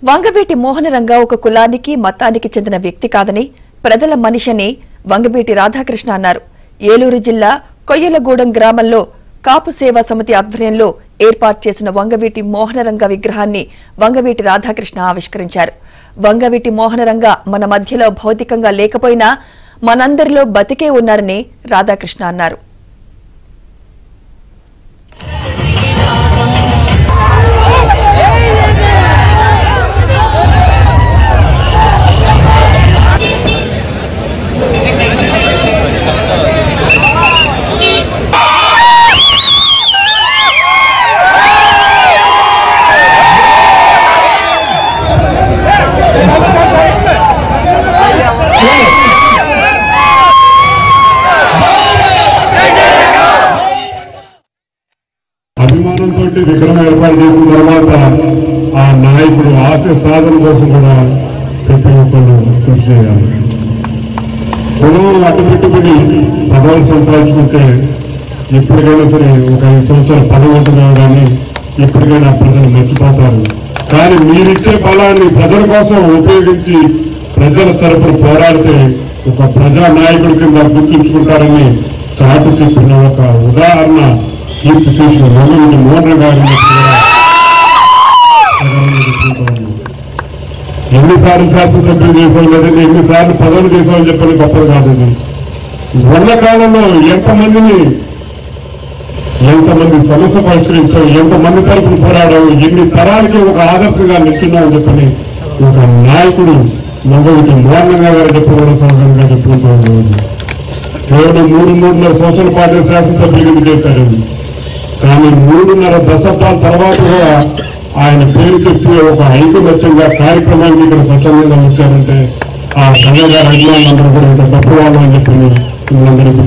వంగవీటి మోహనరంగ ఒక కులానికి మతానికి చెందిన వ్యక్తి కాదని ప్రజల మనిషిని వంగవీటి రాధాకృష్ణ అన్నారు. ఏలూరు జిల్లా కొయ్యలగూడెం గ్రామంలో కాపు సేవా సమితి ఆధ్వర్యంలో ఏర్పాటు చేసిన వంగవీటి మోహనరంగ విగ్రహాన్ని వంగవీటి రాధాకృష్ణ ఆవిష్కరించారు. వంగవీటి మోహనరంగ మన మధ్యలో భౌతికంగా లేకపోయినా మనందరిలో బతికే ఉన్నారని రాధాకృష్ణ అన్నారు. అభిమానంతో విగ్రహం ఏర్పాటు చేసిన తర్వాత ఆ నాయకుడు ఆశయ సాధన కోసం కూడా ప్రతి ఒక్కరు కృషి చేయాలి. కులం అడ్డు పెట్టుకుని పదవులు సంపాదించుకుంటే ఎప్పటికైనా సరే ఒక 5 సంవత్సరాల పదవి ఉంటుందేమో కానీ ఎప్పటికైనా ప్రజలు మర్చిపోతారు. కానీ మీరిచ్చే బలాన్ని ప్రజల కోసం ఉపయోగించి ప్రజల తరపున పోరాడితే ఒక ప్రజా నాయకుడి కింద గుర్తుంచుకుంటారని చాటు చెప్పిన ఒక ఉదాహరణ కీర్తి చేసిన వంగవీటి మోహనరంగ గారిని ఎన్నిసార్లు శాసనసభ్యులు చేసాం లేదంటే ఎన్నిసార్లు పదవులు చేసామని చెప్పని గొప్పది కాదు. ఉన్న కాలంలో ఎంతమంది సమస్య పరిష్కరించాం, ఎంతమంది తరపున పోరాడాం, ఎన్ని తరాలకి ఒక ఆదర్శంగా నిల్చున్నామని చెప్పని ఒక నాయకుడు వంగవీటి మోహనరంగ గారు చెప్పుకోవడం సహజంగా చెప్పుకుంటూ ఉండేది. కేవలం 3.5 సంవత్సరాల పాటు శాసనసభ్యులు చేశాడు. కానీ 3.5 దశాబ్దాల తర్వాత కూడా ఆయన పేరు చెప్పి ఒక ఐకమత్యంగా కార్యక్రమానికి ఇక్కడ స్వచ్ఛందంగా వచ్చారంటే ఆ సంఘ గారి అభిమానులందరూ కూడా ఇంత గొప్ప వాళ్ళు అని చెప్పి అందరికీ